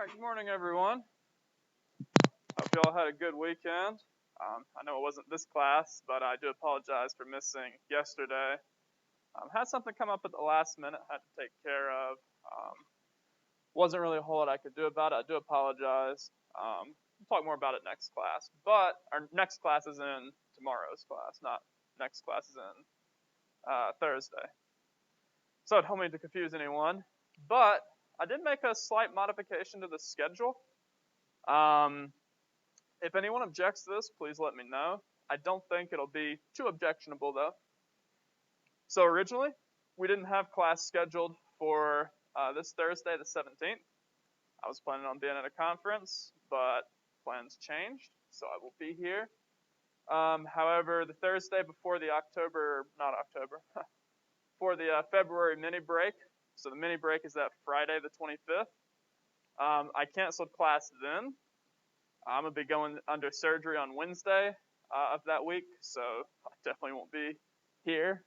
Alright, good morning everyone. Hope you all had a good weekend. I know it wasn't this class, but I do apologize for missing yesterday. Had something come up at the last minute, had to take care of. Wasn't really a whole lot I could do about it. I do apologize. We'll talk more about it next class. But our next class is in tomorrow's class, not next class is in Thursday. So I don't mean to confuse anyone, but I did make a slight modification to the schedule. If anyone objects to this, please let me know. I don't think it'll be too objectionable though. So originally, we didn't have class scheduled for this Thursday, the 17th. I was planning on being at a conference, but plans changed, so I will be here. However, the Thursday before the for the February mini break, so the mini break is that Friday the 25th, I canceled class then. I'm going to be going under surgery on Wednesday of that week, so I definitely won't be here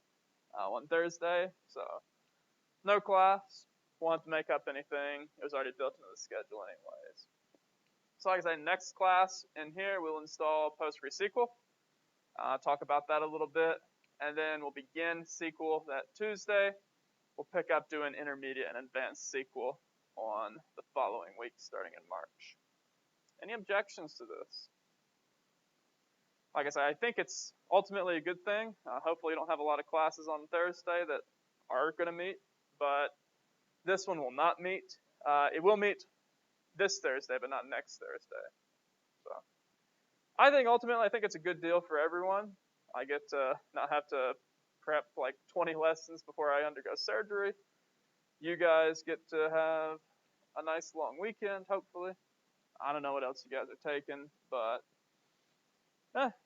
on Thursday. So no class. Wanted to make up anything. It was already built into the schedule anyways. So like I say, next class in here we'll install PostgreSQL. Talk about that a little bit. And then we'll begin SQL that Tuesday. We'll pick up doing intermediate and advanced SQL on the following week starting in March. Any objections to this? Like I said, I think it's ultimately a good thing. Hopefully you don't have a lot of classes on Thursday that are going to meet, but this one will not meet. It will meet this Thursday, but not next Thursday. So I think ultimately, I think it's a good deal for everyone. I get to not have to prep like 20 lessons before I undergo surgery. You guys get to have a nice long weekend, hopefully. I don't know what else you guys are taking, but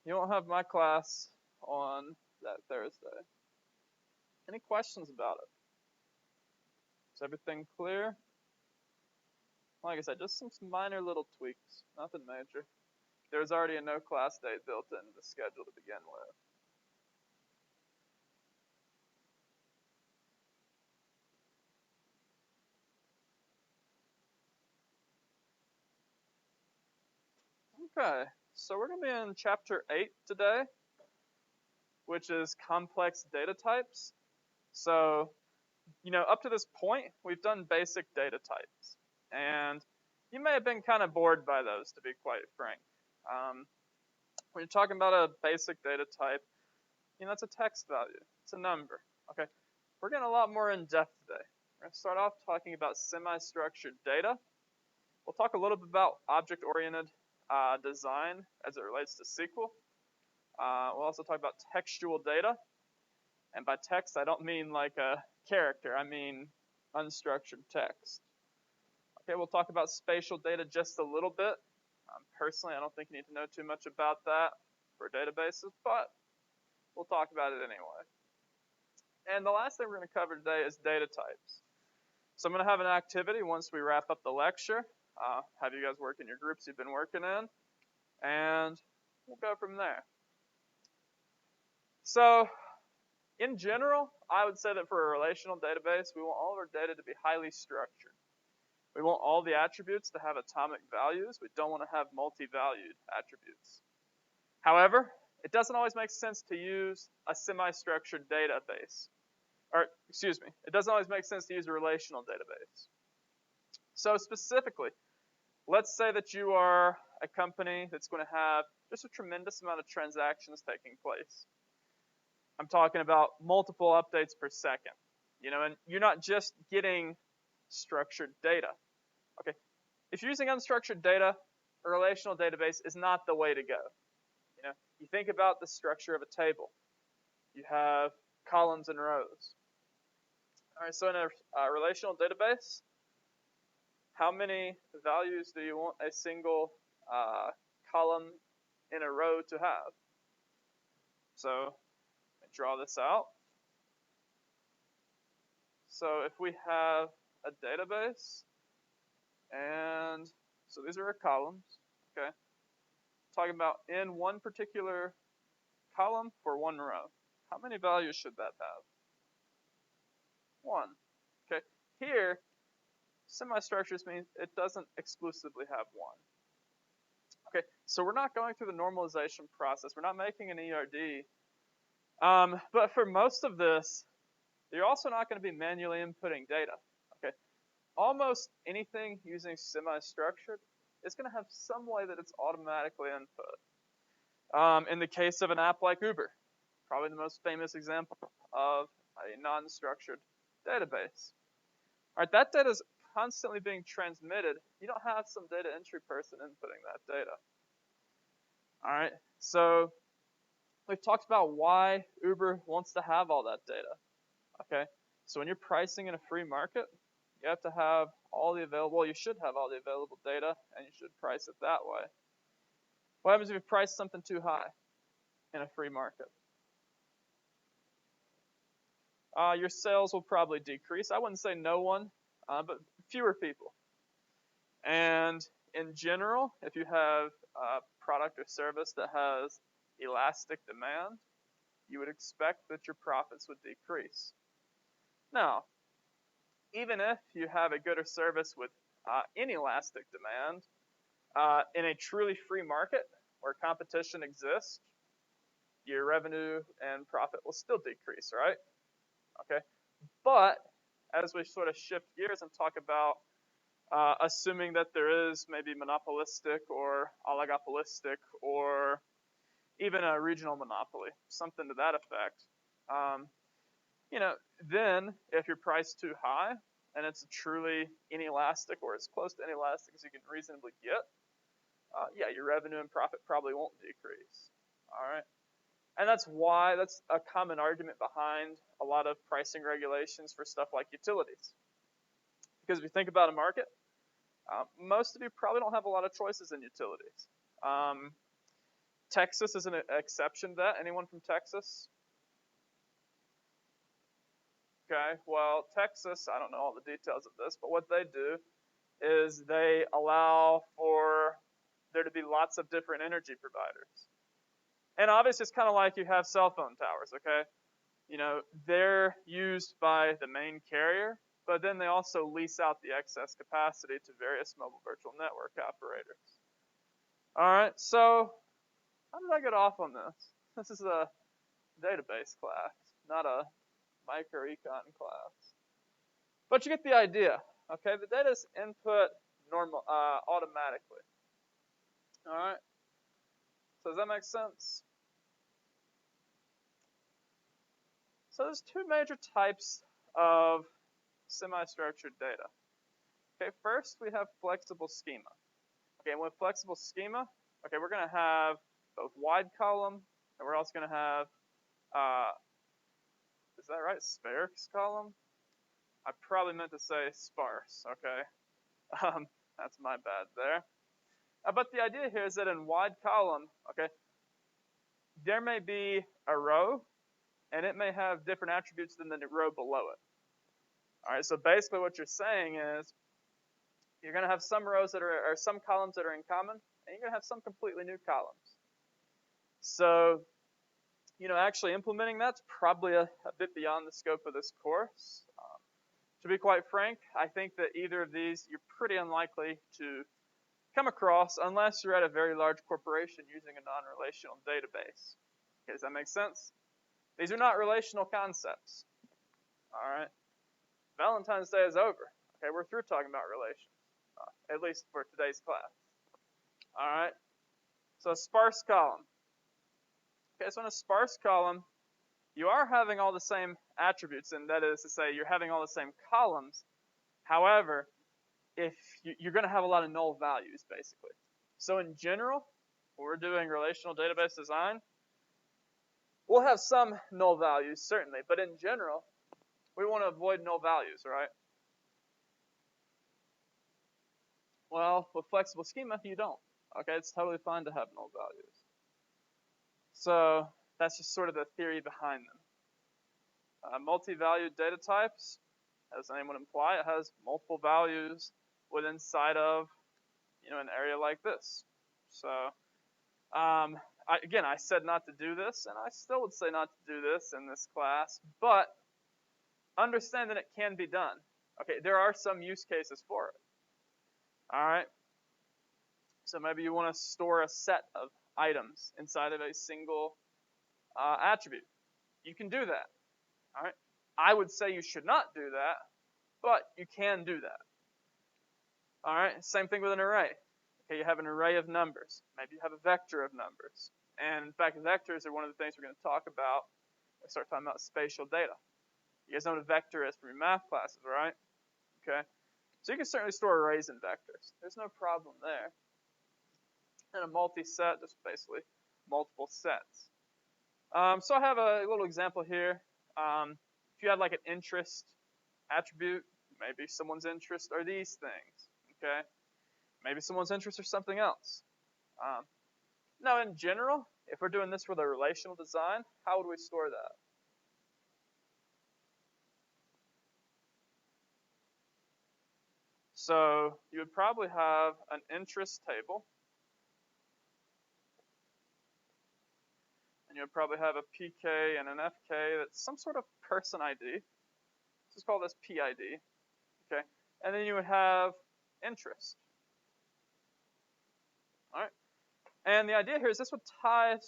you won't have my class on that Thursday. Any questions about it? Is everything clear? Like I said, just some minor little tweaks, nothing major. There's already a no class date built into the schedule to begin with. Okay, so we're going to be in chapter 8 today, which is complex data types. So, up to this point, we've done basic data types. And you may have been kind of bored by those, to be quite frank. When you're talking about a basic data type, it's a text value. It's a number. Okay, we're getting a lot more in depth today. We're going to start off talking about semi-structured data. We'll talk a little bit about object-oriented design as it relates to SQL. We'll also talk about textual data. And by text, I don't mean like a character. I mean unstructured text. Okay, we'll talk about spatial data just a little bit. Personally, I don't think you need to know too much about that for databases, but we'll talk about it anyway. And the last thing we're going to cover today is data types. So I'm going to have an activity once we wrap up the lecture. Have you guys work in your groups you've been working in, and we'll go from there. So in general, I would say that for a relational database, we want all of our data to be highly structured. We want all the attributes to have atomic values. We don't want to have multi-valued attributes. However, it doesn't always make sense to use a semi-structured database. It doesn't always make sense to use a relational database. So specifically, let's say that you are a company that's going to have just a tremendous amount of transactions taking place. I'm talking about multiple updates per second. And you're not just getting structured data. Okay, if you're using unstructured data, a relational database is not the way to go. You think about the structure of a table. You have columns and rows. All right, so in a relational database, how many values do you want a single column in a row to have? So let me draw this out. So if we have a database, and so these are our columns, okay? Talking about in one particular column for one row. How many values should that have? 1. Okay, here Semi-structures means it doesn't exclusively have one. Okay, so we're not going through the normalization process. We're not making an ERD. But for most of this, you're also not going to be manually inputting data. Okay, almost anything using semi-structured is going to have some way that it's automatically input. In the case of an app like Uber, probably the most famous example of a non-structured database. All right, that data is constantly being transmitted. You don't have some data entry person inputting that data. All right, so we've talked about why Uber wants to have all that data. Okay, so when you're pricing in a free market, you have to have all the available, you should have all the available data, and you should price it that way. What happens if you price something too high in a free market? Your sales will probably decrease. I wouldn't say no one, but fewer people. And in general, if you have a product or service that has elastic demand, you would expect that your profits would decrease. Now, even if you have a good or service with inelastic demand, in a truly free market where competition exists, your revenue and profit will still decrease, right? Okay, but as we sort of shift gears and talk about assuming that there is maybe monopolistic or oligopolistic or even a regional monopoly, something to that effect, then if you're priced too high and it's truly inelastic or as close to inelastic as you can reasonably get, yeah, your revenue and profit probably won't decrease. All right. And that's a common argument behind a lot of pricing regulations for stuff like utilities. Because if you think about a market, most of you probably don't have a lot of choices in utilities. Texas is an exception to that. Anyone from Texas? Okay, well, Texas, I don't know all the details of this, but what they do is they allow for there to be lots of different energy providers. And obviously, it's kind of like you have cell phone towers, okay? They're used by the main carrier, but then they also lease out the excess capacity to various mobile virtual network operators. All right, so how did I get off on this? This is a database class, not a microecon class. But you get the idea, okay? The data is input automatically. All right, so does that make sense? So there's two major types of semi-structured data. Okay, first we have flexible schema. Okay, and with flexible schema, okay, we're going to have both wide column, and we're also going to have, is that right, sparse column? I probably meant to say sparse, okay? That's my bad there. But the idea here is that in wide column, okay, there may be a row, and it may have different attributes than the row below it. All right, so basically what you're saying is you're going to have some rows that are, or some columns that are in common, and you're going to have some completely new columns. So, actually implementing that's probably a bit beyond the scope of this course. To be quite frank, I think that either of these you're pretty unlikely to come across unless you're at a very large corporation using a non-relational database. Okay, does that make sense? These are not relational concepts. All right. Valentine's Day is over. Okay, we're through talking about relations, at least for today's class. All right. So a sparse column. Okay, so in a sparse column, you are having all the same attributes, and that is to say, you're having all the same columns. However, if you're going to have a lot of null values, basically. So in general, when we're doing relational database design, we'll have some null values, certainly, but in general, we want to avoid null values, right? Well, with flexible schema, you don't. Okay, it's totally fine to have null values. So that's just sort of the theory behind them. Multi-valued data types, as the name would imply, it has multiple values within inside of, an area like this. So, again, I said not to do this, and I still would say not to do this in this class, but understand that it can be done. Okay, there are some use cases for it. All right. So maybe you want to store a set of items inside of a single attribute. You can do that. All right. I would say you should not do that, but you can do that. All right. Same thing with an array. Okay, you have an array of numbers. Maybe you have a vector of numbers. And in fact, vectors are one of the things we're going to talk about when we start talking about spatial data. You guys know what a vector is from your math classes, right? Okay. So you can certainly store arrays and vectors. There's no problem there. And a multi-set, just basically multiple sets. So I have a little example here. If you had like an interest attribute, maybe someone's interest are these things, okay? Maybe someone's interest are something else. Now, in general, if we're doing this with a relational design, how would we store that? So you would probably have an interest table. And you would probably have a PK and an FK that's some sort of person ID. Let's just call this PID. Okay. And then you would have interest. All right. And the idea here is this would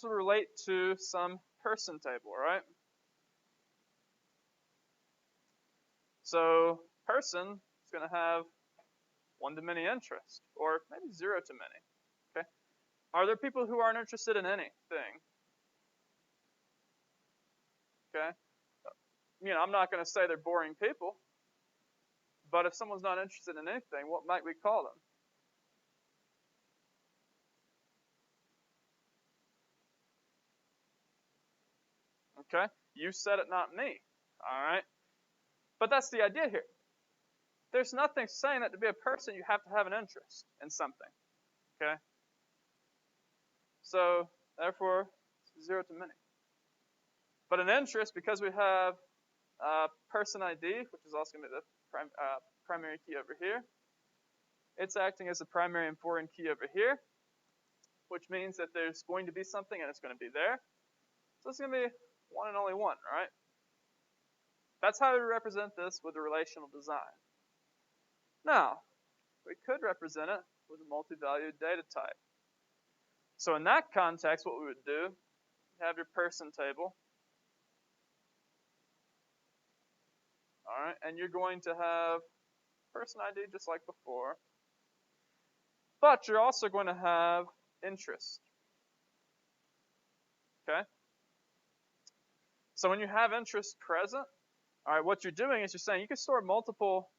relate to some person table, right? So person is going to have one-to-many interest, or maybe zero-to-many. Okay. Are there people who aren't interested in anything? Okay. You know, I'm not going to say they're boring people, but if someone's not interested in anything, what might we call them? Okay, you said it, not me. All right, but that's the idea here. There's nothing saying that to be a person you have to have an interest in something. Okay, so therefore, it's zero to many. But an interest, because we have person ID, which is also going to be the primary key over here, it's acting as the primary and foreign key over here, which means that there's going to be something and it's going to be there. So it's going to be one and only one, right? That's how we represent this with a relational design. Now, we could represent it with a multi-valued data type. So in that context, what we would do, you have your person table. All right, and you're going to have person ID just like before. But you're also going to have interest. Okay? So when you have interest present, all right, what you're doing is you're saying you can store multiple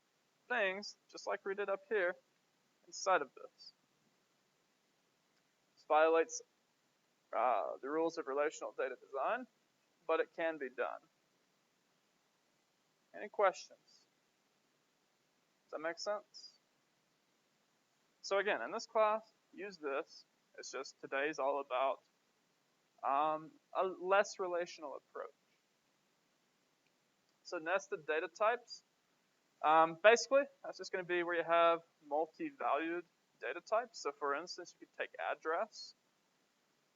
things, just like we did up here, inside of this. This violates the rules of relational data design, but it can be done. Any questions? Does that make sense? So again, in this class, use this. It's just today's all about a less relational approach. So nested data types, basically, that's just going to be where you have multi-valued data types. So for instance, you could take address,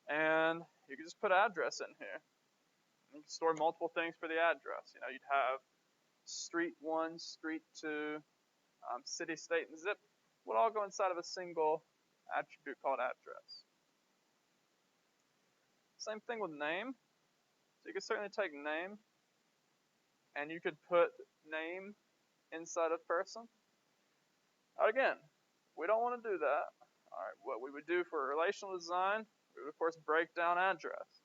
and you could just put address in here. You can store multiple things for the address. You know, you'd have street 1, street 2, city, state, and zip would all go inside of a single attribute called address. Same thing with name. So you could certainly take name, and you could put name inside of person. Again, we don't want to do that. All right, what we would do for relational design, we would of course break down address.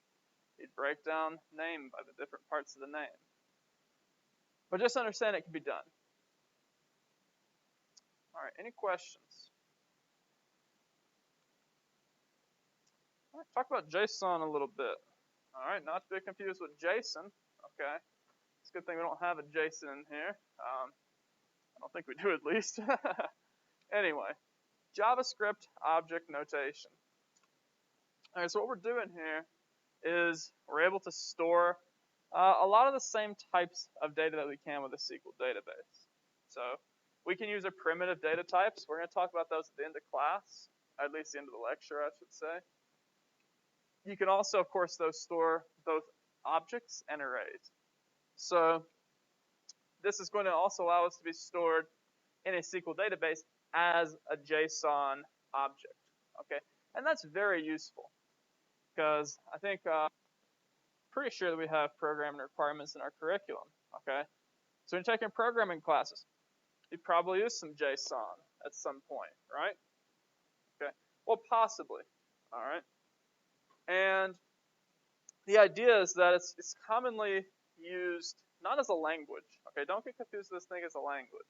You'd break down name by the different parts of the name. But just understand it can be done. All right, any questions? All right, talk about JSON a little bit. All right, not to be confused with JSON. Okay, it's a good thing we don't have a JSON in here. I don't think we do, at least. Anyway, JavaScript object notation. All right, so what we're doing here is we're able to store a lot of the same types of data that we can with a SQL database. So we can use a primitive data types. We're going to talk about those at the end of class, at least the end of the lecture, I should say. You can also, of course, store both objects and arrays. So this is going to also allow us to be stored in a SQL database as a JSON object, okay? And that's very useful because I think, pretty sure that we have programming requirements in our curriculum, okay? So when you're taking programming classes, you probably use some JSON at some point, right? Okay, well, possibly, all right? And the idea is that it's commonly used not as a language, okay? Don't get confused with this thing as a language.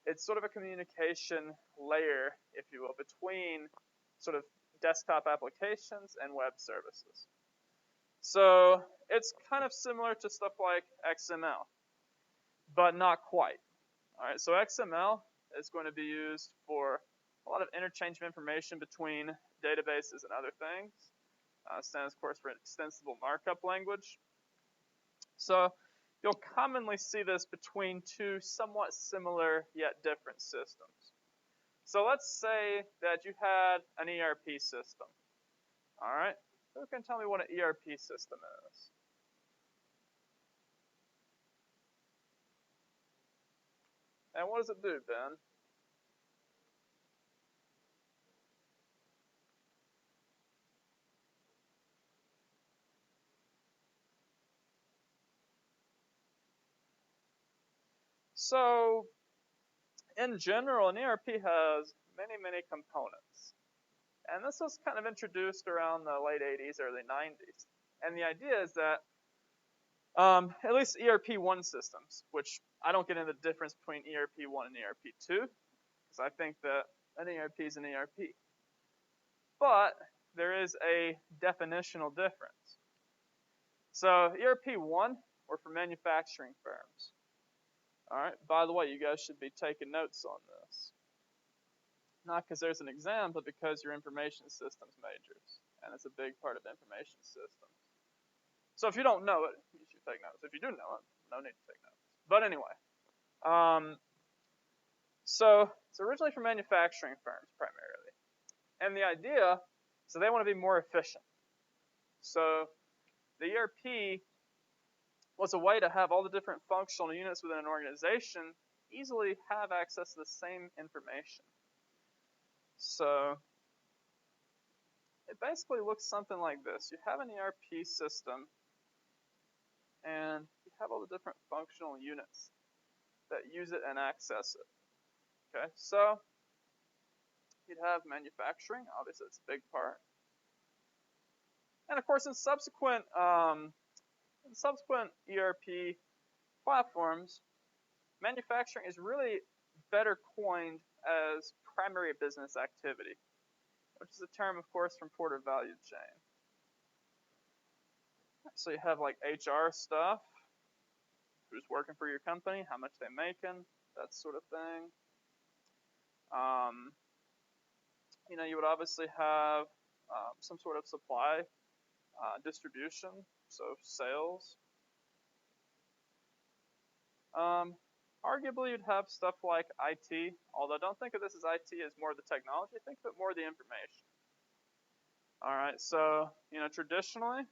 It's sort of a communication layer, if you will, between sort of desktop applications and web services. So it's kind of similar to stuff like XML, but not quite. All right, so XML is going to be used for a lot of interchange of information between databases and other things. Stands, of course, for extensible markup language. So you'll commonly see this between two somewhat similar yet different systems. So let's say that you had an ERP system. All right, who can tell me what an ERP system is? And what does it do, Ben? So, in general, an ERP has many, many components. And this was kind of introduced around the late 80s, early 90s. And the idea is that, at least ERP1 systems, which I don't get into the difference between ERP1 and ERP2, because I think that an ERP is an ERP. But there is a definitional difference. So ERP1 were for manufacturing firms. All right, by the way, you guys should be taking notes on this. Not because there's an exam, but because you're information systems majors, and it's a big part of information systems. So if you don't know it, you should take notes. If you do know it, no need to take notes. But anyway, so it's originally for manufacturing firms primarily. And the idea, so they want to be more efficient. So the ERP was a way to have all the different functional units within an organization easily have access to the same information. So it basically looks something like this. You have an ERP system, and you have all the different functional units that use it and access it. Okay, so you'd have manufacturing. Obviously, it's a big part. And of course, in subsequent ERP platforms, manufacturing is really better coined as primary business activity, which is a term, of course, from Porter Value Chain. So you have like HR stuff, who's working for your company, how much they're making, that sort of thing. You would obviously have some sort of supply, distribution, so sales. Arguably, you'd have stuff like IT, although don't think of this as IT as more of the technology, think of it more of the information. All right, so, traditionally,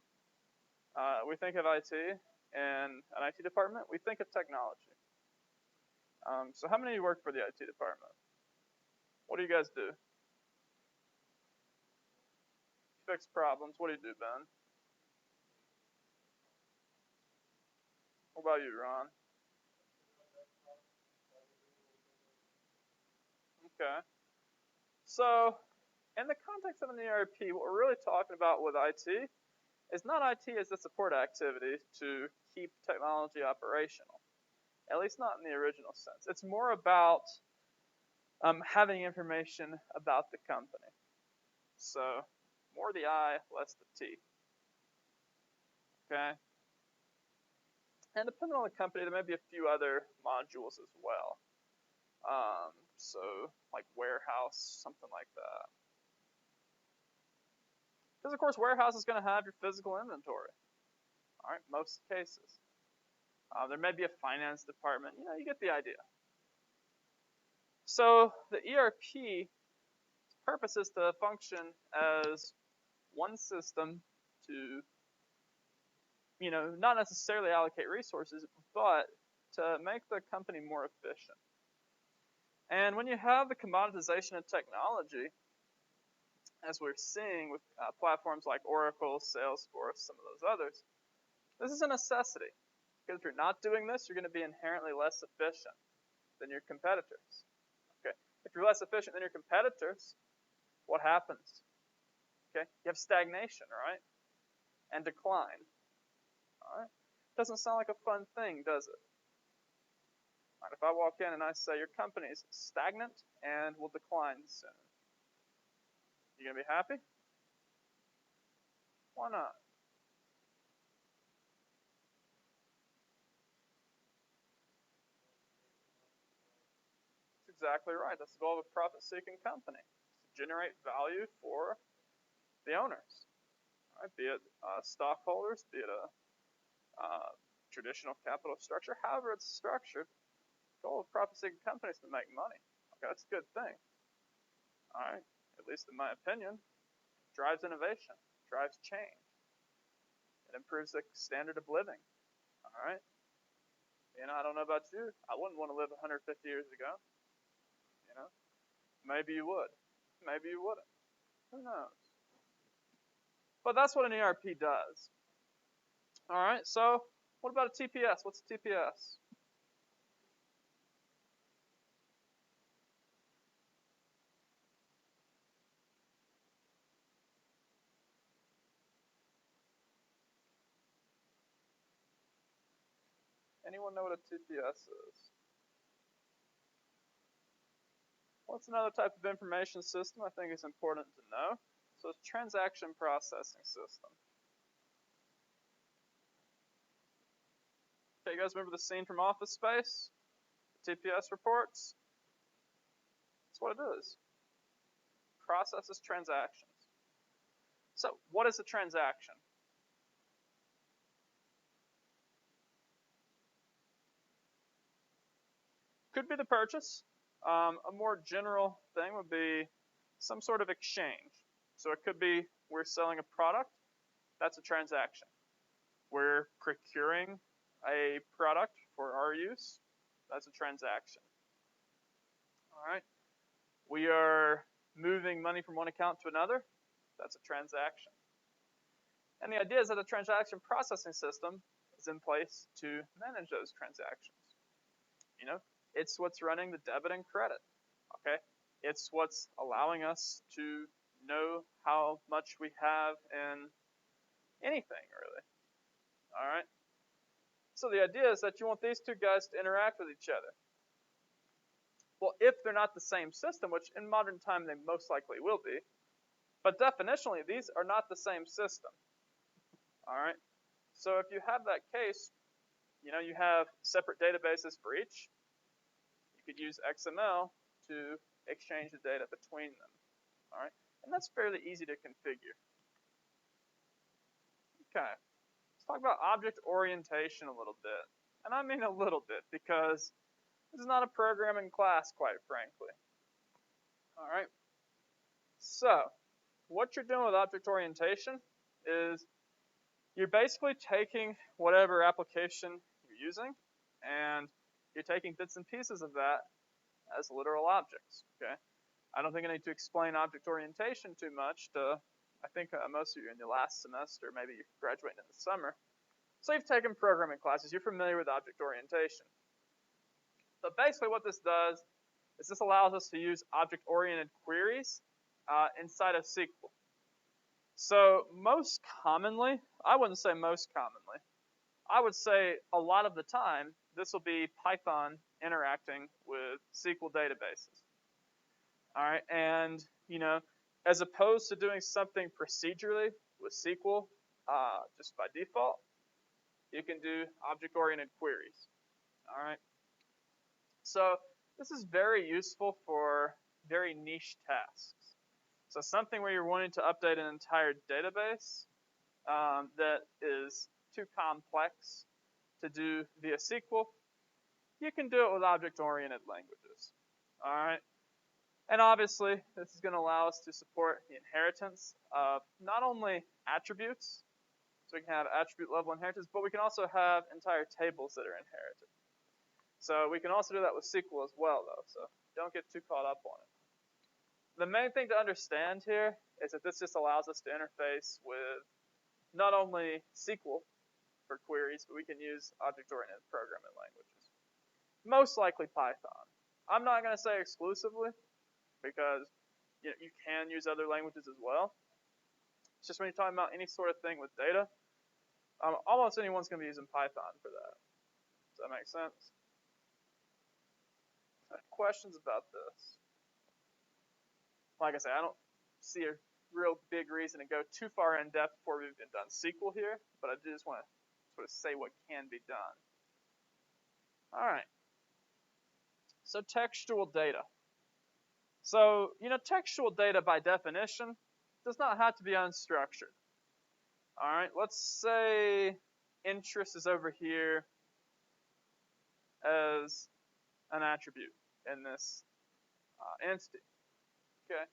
we think of IT and an IT department, we think of technology. So how many of you work for the IT department? What do you guys do? Fix problems. What do you do, Ben? What about you, Ron? Okay. So, in the context of an ERP, what we're really talking about with IT is not IT as a support activity to keep technology operational, at least not in the original sense. It's more about having information about the company. So, more the I, less the T. Okay? And depending on the company, there may be a few other modules as well. So, like warehouse, something like that. Because, of course, warehouse is going to have your physical inventory. All right, most cases. There may be a finance department. You get the idea. So the ERP purpose is to function as one system to, not necessarily allocate resources, but to make the company more efficient. And when you have the commoditization of technology, as we're seeing with platforms like Oracle, Salesforce, some of those others, this is a necessity. Because if you're not doing this, you're going to be inherently less efficient than your competitors. Okay? If you're less efficient than your competitors, what happens? Okay? You have stagnation, right? And decline. All right? Doesn't sound like a fun thing, does it? All right, if I walk in and I say your company is stagnant and will decline soon, you gonna be happy? Why not? That's exactly right. That's the goal of a profit-seeking company: to generate value for the owners, right? Be it stockholders, be it a traditional capital structure, however it's structured. The goal of profit-seeking companies is to make money. Okay, that's a good thing. All right, at least in my opinion, drives innovation, drives change. It improves the standard of living. All right. You know, I don't know about you. I wouldn't want to live 150 years ago. You know, maybe you would. Maybe you wouldn't. Who knows? But that's what an ERP does. All right. So what about a TPS? What's a TPS? Anyone know what a TPS is? What's another type of information system I think is important to know? So it's transaction processing system. Okay, you guys remember the scene from Office Space? The TPS reports? That's what it is. Processes transactions. So what is a transaction? Could be the purchase. A more general thing would be some sort of exchange. So it could be we're selling a product. That's a transaction. We're procuring a product for our use. That's a transaction. All right. We are moving money from one account to another. That's a transaction. And the idea is that a transaction processing system is in place to manage those transactions. You know, it's what's running the debit and credit. Okay? It's what's allowing us to know how much we have in anything, really. All right? So the idea is that you want these two guys to interact with each other. Well, if they're not the same system, which in modern time they most likely will be, but definitionally these are not the same system. All right? So if you have that case, you know, you have separate databases for each. You could use XML to exchange the data between them. All right? And that's fairly easy to configure. Okay. Let's talk about object orientation a little bit. And I mean a little bit because this is not a programming class, quite frankly. All right. So, what you're doing with object orientation is you're basically taking whatever application you're using and you're taking bits and pieces of that as literal objects. Okay. I don't think I need to explain object orientation too much to, I think most of you in your last semester, maybe you're graduating in the summer. So you've taken programming classes, you're familiar with object orientation. But basically what this does is this allows us to use object-oriented queries inside of SQL. So most commonly, I wouldn't say most commonly, I would say a lot of the time, this will be Python interacting with SQL databases. All right, and you know, as opposed to doing something procedurally with SQL just by default, you can do object-oriented queries. All right. So this is very useful for very niche tasks. So something where you're wanting to update an entire database that is too complex to do via SQL, you can do it with object-oriented languages. All right. And obviously, this is going to allow us to support the inheritance of not only attributes, so we can have attribute level inheritance, but we can also have entire tables that are inherited. So we can also do that with SQL as well, though, so don't get too caught up on it. The main thing to understand here is that this just allows us to interface with not only SQL for queries, but we can use object-oriented programming languages. Most likely Python. I'm not going to say exclusively, because you can use other languages as well. It's just when you're talking about any sort of thing with data, almost anyone's going to be using Python for that. Does that make sense? Questions about this? Like I say, I don't see a real big reason to go too far in depth before we've even done SQL here, but I just want to sort of say what can be done. All right. So textual data. So, textual data by definition does not have to be unstructured. All right, let's say interest is over here as an attribute in this entity. Okay.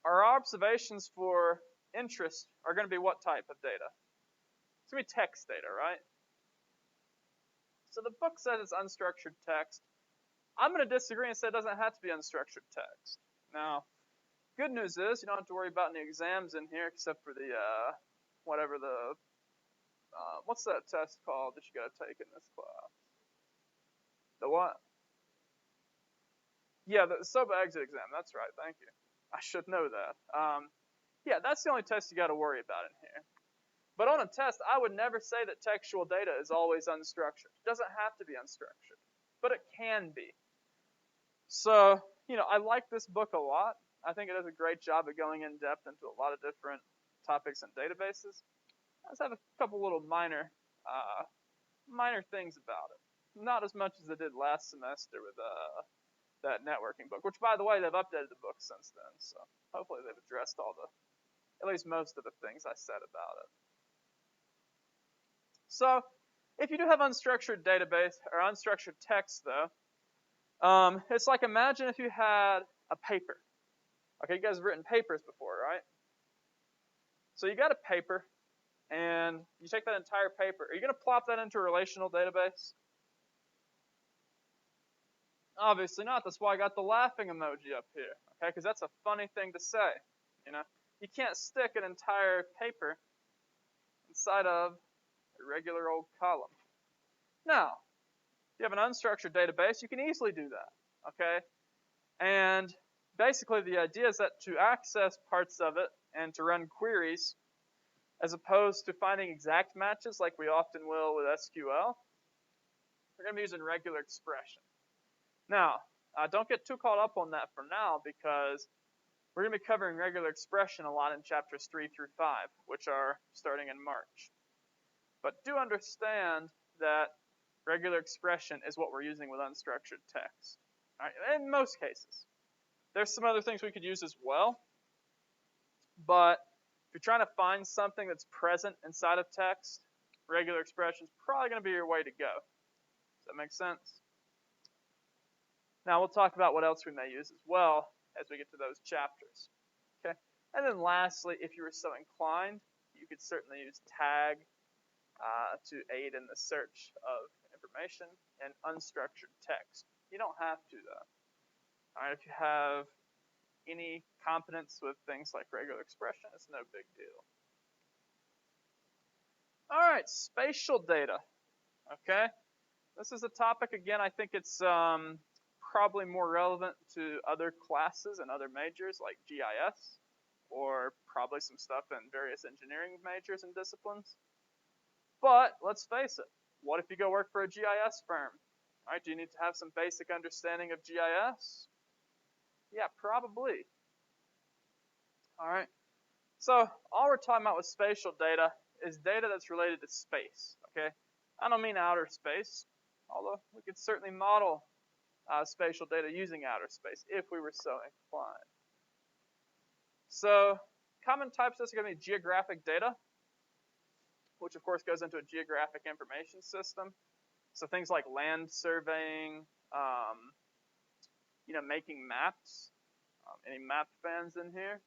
Our observations for interest are going to be what type of data? It's going to be text data, right? So the book says it's unstructured text. I'm going to disagree and say it doesn't have to be unstructured text. Now, good news is you don't have to worry about any exams in here except for the, what's that test called that you got to take in this class? The what? Yeah, the SOBA exit exam. That's right. Thank you. I should know that. Yeah, that's the only test you got to worry about in here. But on a test, I would never say that textual data is always unstructured. It doesn't have to be unstructured, but it can be. So, I like this book a lot. I think it does a great job of going in depth into a lot of different topics and databases. I just have a couple little minor things about it. Not as much as I did last semester with that networking book, which, by the way, they've updated the book since then. So hopefully they've addressed at least most of the things I said about it. So if you do have unstructured database or unstructured text, though, it's like imagine if you had a paper. Okay, you guys have written papers before, right? So you got a paper, and you take that entire paper. Are you going to plop that into a relational database? Obviously not. That's why I got the laughing emoji up here, okay? Because that's a funny thing to say, You can't stick an entire paper inside of a regular old column. Now, if you have an unstructured database, you can easily do that, okay? And basically the idea is that to access parts of it and to run queries, as opposed to finding exact matches like we often will with SQL, we're going to be using regular expression. Now, don't get too caught up on that for now because we're going to be covering regular expression a lot in chapters 3 through 5, which are starting in March. But do understand that regular expression is what we're using with unstructured text. All right, in most cases. There's some other things we could use as well, but if you're trying to find something that's present inside of text, regular expression is probably going to be your way to go. Does that make sense? Now we'll talk about what else we may use as well as we get to those chapters. Okay, and then lastly, if you were so inclined, you could certainly use tag to aid in the search of information and unstructured text. You don't have to though. All right, if you have any competence with things like regular expression, it's no big deal. All right, spatial data. Okay, this is a topic, again, I think it's probably more relevant to other classes and other majors like GIS, or probably some stuff in various engineering majors and disciplines. But let's face it, what if you go work for a GIS firm? All right, do you need to have some basic understanding of GIS? Yeah, probably. All right, so all we're talking about with spatial data is data that's related to space, okay? I don't mean outer space, although we could certainly model spatial data using outer space if we were so inclined. So common types of this are going to be geographic data, which of course goes into a geographic information system. So things like land surveying, making maps. Any map fans in here?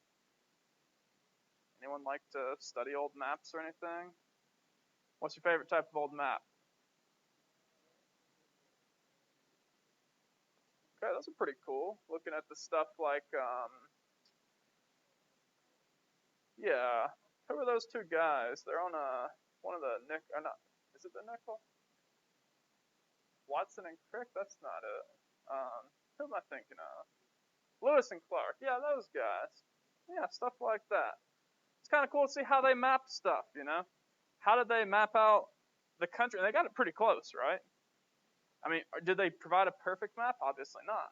Anyone like to study old maps or anything? What's your favorite type of old map? Okay, those are pretty cool. Looking at the stuff like, yeah, who are those two guys? They're on one of the or not, is it the nickel? Watson and Crick? That's not it. Who am I thinking of? Lewis and Clark. Yeah, those guys. Yeah, stuff like that. It's kind of cool to see how they mapped stuff, you know? How did they map out the country? And they got it pretty close, right? I mean, did they provide a perfect map? Obviously not.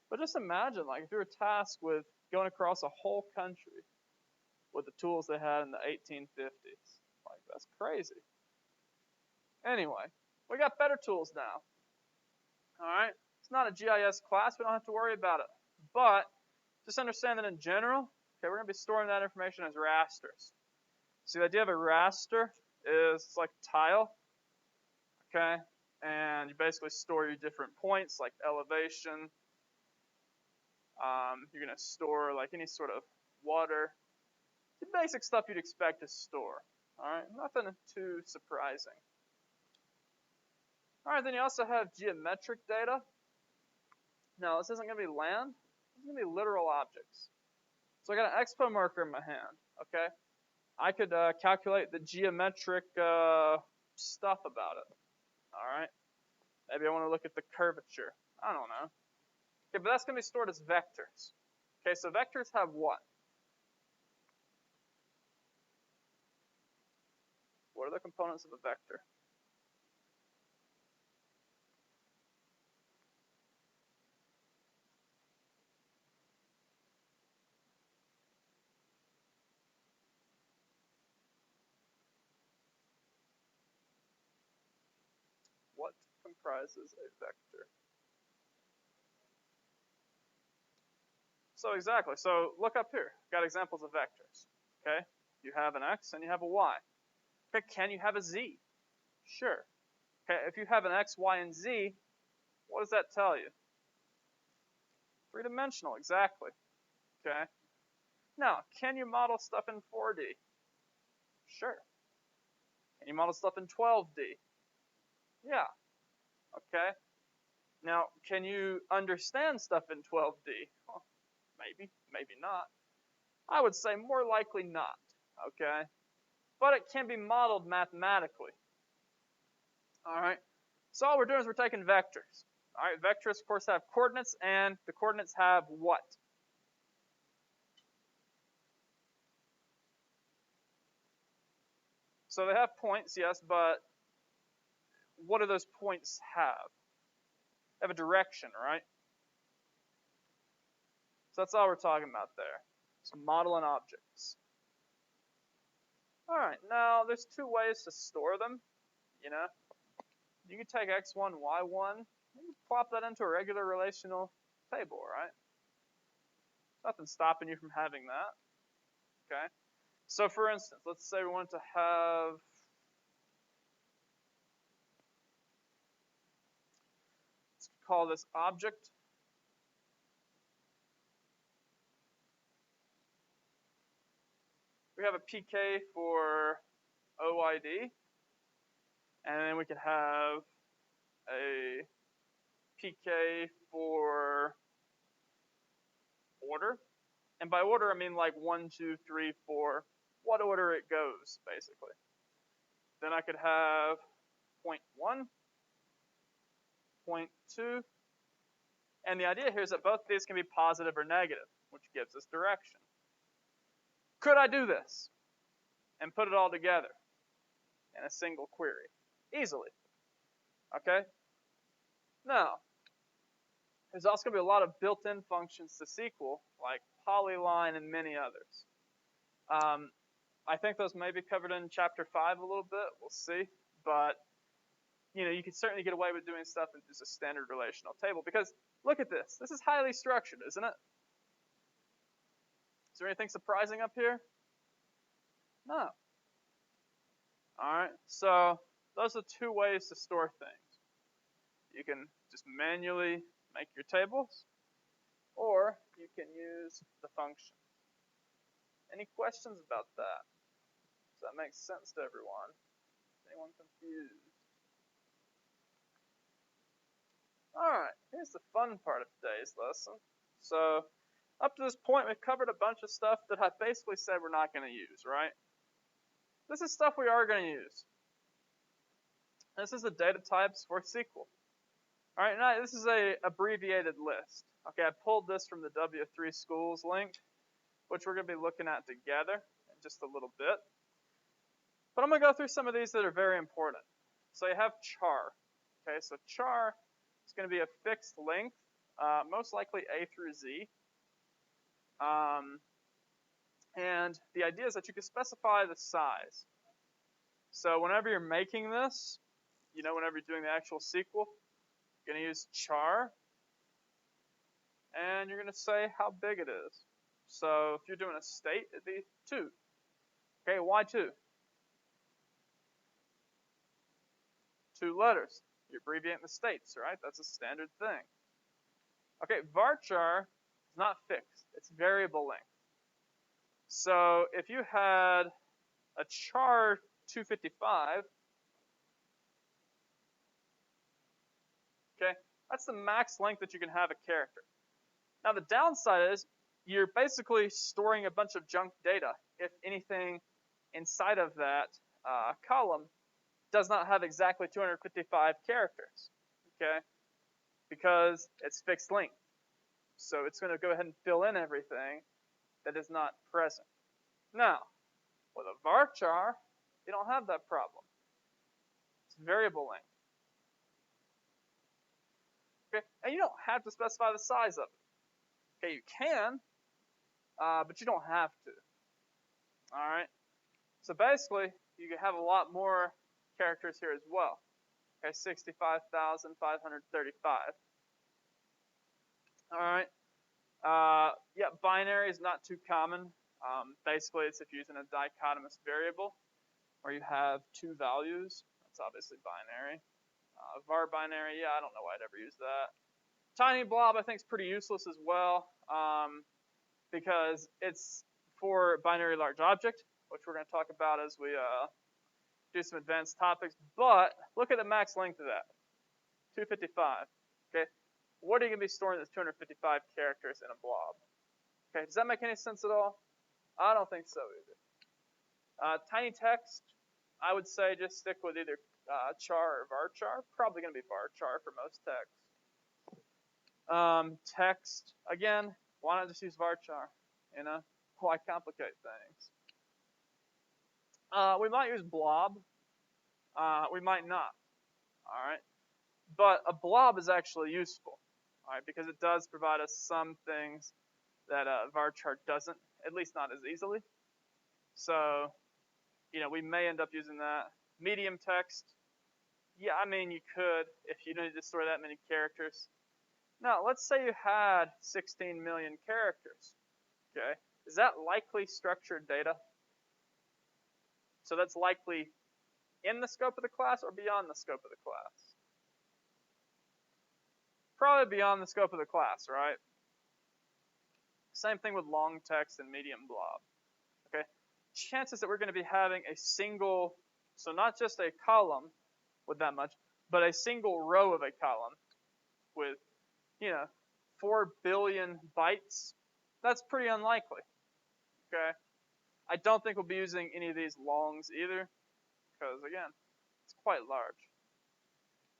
But just imagine, like, if you were tasked with going across a whole country with the tools they had in the 1850s. Like, that's crazy. Anyway, we got better tools now. All right? It's not a GIS class. We don't have to worry about it. But just understand that in general, okay, we're going to be storing that information as rasters. So the idea of a raster is it's like a tile, okay? And you basically store your different points like elevation. You're going to store like any sort of water. The basic stuff you'd expect to store. All right, nothing too surprising. All right, then you also have geometric data. Now, this isn't going to be land. This is going to be literal objects. So I got an expo marker in my hand, okay? I could calculate the geometric stuff about it, all right? Maybe I want to look at the curvature. I don't know. Okay, but that's going to be stored as vectors. Okay, so vectors have what? What are the components of a vector? What comprises a vector? So exactly. So look up here. Got examples of vectors. Okay, you have an x and you have a y. Okay, can you have a z? Sure. Okay, if you have an x, y, and z, what does that tell you? Three-dimensional, exactly. Okay. Now, can you model stuff in 4D? Sure. Can you model stuff in 12D? Yeah. Okay. Now, can you understand stuff in 12D? Well, maybe, maybe not. I would say more likely not. Okay. But it can be modeled mathematically. All right. So all we're doing is we're taking vectors. All right. Vectors, of course, have coordinates, and the coordinates have what? So they have points, yes, but what do those points have? They have a direction, right? So that's all we're talking about there. So modeling objects. All right, now there's two ways to store them, you know. You can take x1, y1, you can plop that into a regular relational table, right? Nothing stopping you from having that, okay? So for instance, let's say we want to have, let's call this object. We have a PK for OID, and then we could have a PK for order. And by order, I mean like 1, 2, 3, 4, what order it goes, basically. Then I could have point 1, point 2, and the idea here is that both of these can be positive or negative, which gives us direction. Could I do this and put it all together in a single query? Easily. Okay? Now, there's also going to be a lot of built-in functions to SQL, like polyline and many others. I think those may be covered in chapter 5 a little bit. We'll see. But, you know, you can certainly get away with doing stuff in just a standard relational table. Because, look at this. This is highly structured, isn't it? Is there anything surprising up here? No. All right. So, those are two ways to store things. You can just manually make your tables, or you can use the function. Any questions about that? Does that make sense to everyone? Anyone confused? Alright, here's the fun part of today's lesson. So, up to this point, we've covered a bunch of stuff that I basically said we're not going to use, right? This is stuff we are going to use. This is the data types for SQL. Alright, now this is a abbreviated list. Okay, I pulled this from the W3 Schools link, which we're going to be looking at together in just a little bit. But I'm going to go through some of these that are very important. So you have char. Okay, so char is going to be a fixed length, most likely A through Z. And the idea is that you can specify the size. So whenever you're making this, whenever you're doing the actual SQL, you're going to use char, and you're going to say how big it is. So if you're doing a state, it'd be 2. Okay, why 2? 2 letters. You're abbreviating the states, right? That's a standard thing. Okay, varchar is not fixed. It's variable length. So if you had a char 255, okay, that's the max length that you can have a character. Now the downside is you're basically storing a bunch of junk data if anything inside of that column does not have exactly 255 characters, okay? Because it's fixed length. So it's going to go ahead and fill in everything that is not present. Now, with a varchar, you don't have that problem. It's variable length. Okay, and you don't have to specify the size of it. Okay, you can, but you don't have to. All right. So basically, you can have a lot more characters here as well. Okay, 65,535. All right. Yeah, binary is not too common. Basically, it's if you're using a dichotomous variable, where you have 2 values. That's obviously binary. Var binary, yeah, I don't know why I'd ever use that. Tiny blob, I think, is pretty useless as well, because it's for binary large object, which we're going to talk about as we do some advanced topics. But look at the max length of that, 255. Okay, what are you going to be storing that's 255 characters in a blob? Okay, does that make any sense at all? I don't think so either. Tiny text, I would say just stick with either char or varchar. Probably going to be varchar for most text. Text, again, why not just use varchar? Why complicate things? We might use blob. We might not. All right, but a blob is actually useful. All right, because it does provide us some things that varchar doesn't, at least not as easily. So, we may end up using that. Medium text, yeah, I mean, you could if you needed to store that many characters. Now, let's say you had 16 million characters. Okay, is that likely structured data? So that's likely in the scope of the class or beyond the scope of the class? Probably beyond the scope of the class, right? Same thing with long text and medium blob. Okay, chances that we're going to be having a single, so not just a column with that much, but a single row of a column with, 4 billion bytes, that's pretty unlikely. Okay, I don't think we'll be using any of these longs either, because again, it's quite large.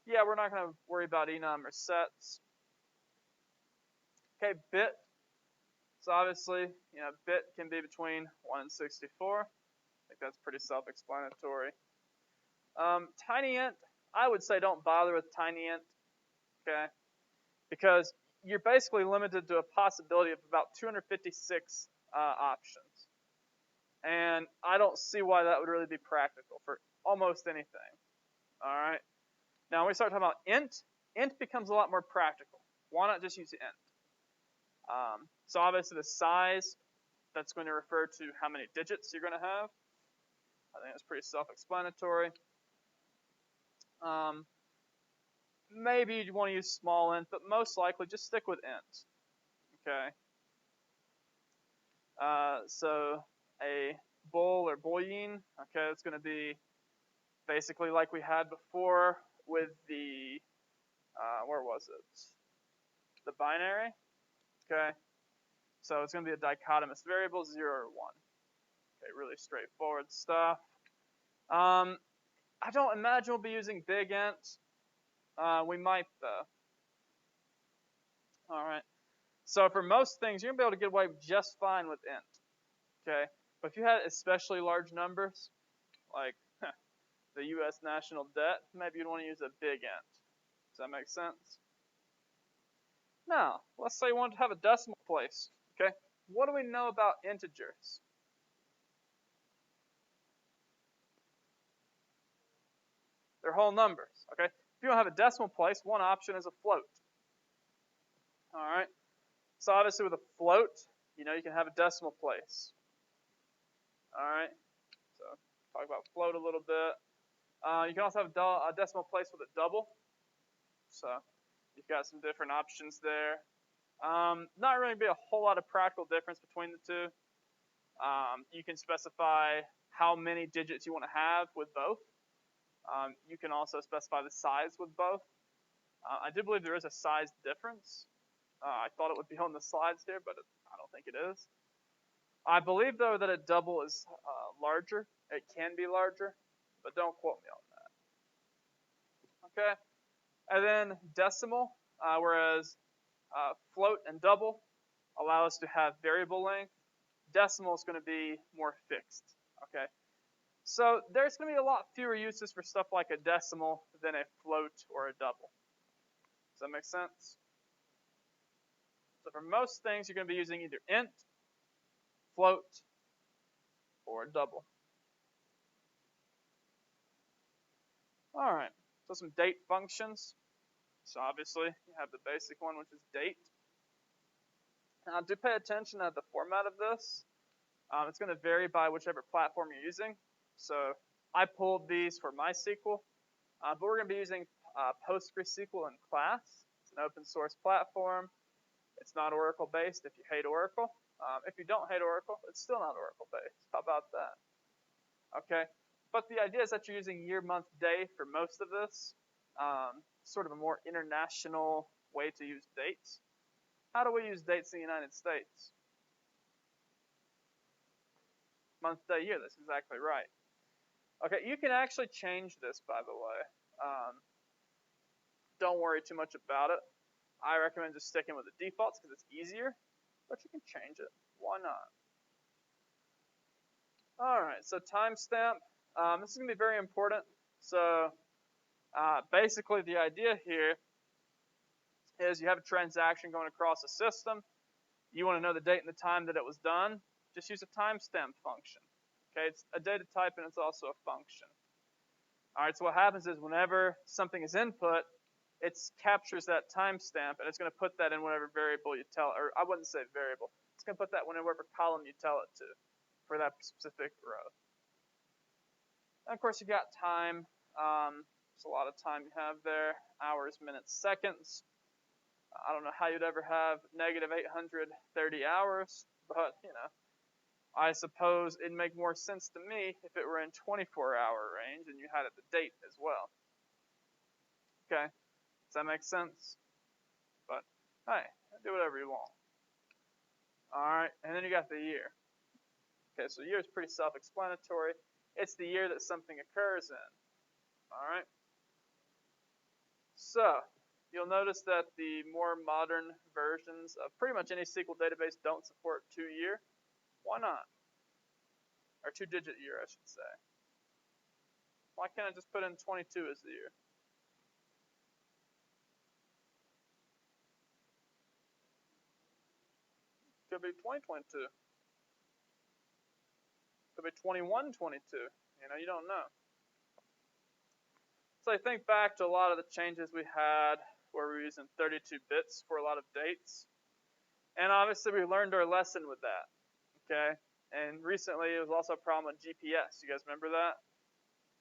Yeah, we're not going to worry about enum or sets. Okay, bit. So obviously, bit can be between 1 and 64. I think that's pretty self-explanatory. TinyInt, I would say don't bother with TinyInt, okay? Because you're basically limited to a possibility of about 256 options. And I don't see why that would really be practical for almost anything. All right. Now, when we start talking about int becomes a lot more practical. Why not just use int? So obviously the size, that's going to refer to how many digits you're going to have. I think that's pretty self-explanatory. Maybe you want to use small int, but most likely just stick with int. Okay. So a bool or boolean, okay, it's going to be basically like we had before with the Where was it? The binary. Okay. So it's going to be a dichotomous variable, 0 or 1. Okay, really straightforward stuff. I don't imagine we'll be using big int. We might though. All right. So for most things, you're gonna be able to get away just fine with int. Okay. But if you had especially large numbers, like the U.S. national debt, maybe you'd want to use a big int. Does that make sense? Now, let's say you want to have a decimal place. Okay. What do we know about integers? They're whole numbers. Okay. If you don't have a decimal place, one option is a float. All right. So obviously with a float, you can have a decimal place. All right. So talk about float a little bit. You can also have a decimal place with a double. So you've got some different options there. Not really be a whole lot of practical difference between the two. You can specify how many digits you want to have with both. You can also specify the size with both. I do believe there is a size difference. I thought it would be on the slides here, but I don't think it is. I believe, though, that a double is larger. It can be larger, but don't quote me on that. Okay? And then decimal, whereas float and double allow us to have variable length, decimal is going to be more fixed. Okay? So there's going to be a lot fewer uses for stuff like a decimal than a float or a double. Does that make sense? So for most things, you're going to be using either int, float, or a double. All right, so some date functions. So obviously, you have the basic one, which is date. Now, do pay attention to the format of this. It's going to vary by whichever platform you're using. So I pulled these for MySQL, but we're going to be using PostgreSQL in class. It's an open source platform. It's not Oracle based if you hate Oracle. If you don't hate Oracle, it's still not Oracle based. How about that? Okay, but the idea is that you're using year, month, day for most of this. Sort of a more international way to use dates. How do we use dates in the United States? Month, day, year. That's exactly right. Okay, you can actually change this, by the way. Don't worry too much about it. I recommend just sticking with the defaults because it's easier, but you can change it. Why not? All right, so timestamp. This is going to be very important. So basically the idea here is you have a transaction going across a system. You want to know the date and the time that it was done. Just use a timestamp function. Okay, it's a data type and it's also a function. All right, so what happens is whenever something is input, it captures that timestamp and it's going to put that in whatever variable you tell it, or I wouldn't say variable. It's going to put that in whatever column you tell it to for that specific row. And of course, you got time. There's a lot of time you have there. Hours, minutes, seconds. I don't know how you'd ever have negative 830 hours, but, I suppose it'd make more sense to me if it were in 24-hour range and you had it the date as well. Okay, does that make sense? But, hey, do whatever you want. All right, and then you got the year. Okay, so year is pretty self-explanatory. It's the year that something occurs in. All right. So you'll notice that the more modern versions of pretty much any SQL database don't support 2-year. Why not? Or 2-digit year, I should say. Why can't I just put in 22 as the year? Could be 2022. Could be 2122. You don't know. So I think back to a lot of the changes we had where we were using 32 bits for a lot of dates. And obviously we learned our lesson with that. Okay? And recently it was also a problem with GPS. You guys remember that?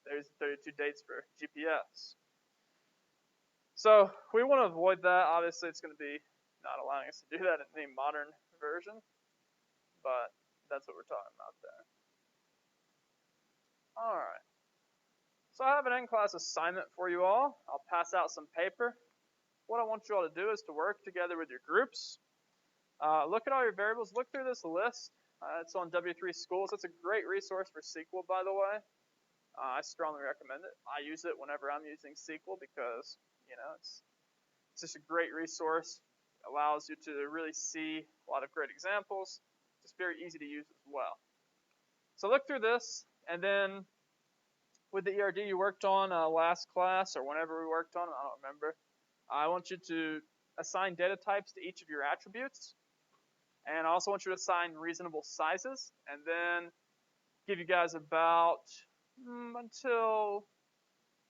There's 32 dates for GPS. So we want to avoid that. Obviously it's going to be not allowing us to do that in any modern version. But that's what we're talking about there. Alright. So I have an in-class assignment for you all. I'll pass out some paper. what I want you all to do is to work together with your groups. Look at all your variables. Look through this list. It's on W3 Schools. It's a great resource for SQL, by the way. I strongly recommend it. I use it whenever I'm using SQL because, it's just a great resource. It allows you to really see a lot of great examples. It's very easy to use as well. So look through this, and then with the ERD you worked on last class or whenever we worked on it, I don't remember. I want you to assign data types to each of your attributes. And I also want you to assign reasonable sizes, and then give you guys about until,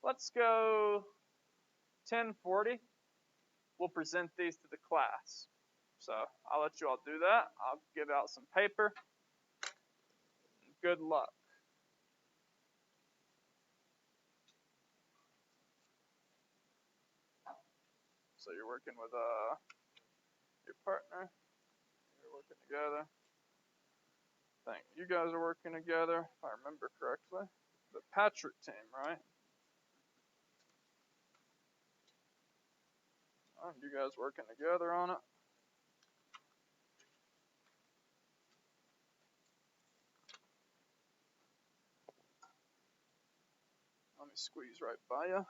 let's go 10:40. We'll present these to the class. So I'll let you all do that. I'll give out some paper. Good luck. So you're working with your partner. You're working together. I think you guys are working together, if I remember correctly. The Patrick team, right? You guys working together on it. Let me squeeze right by you.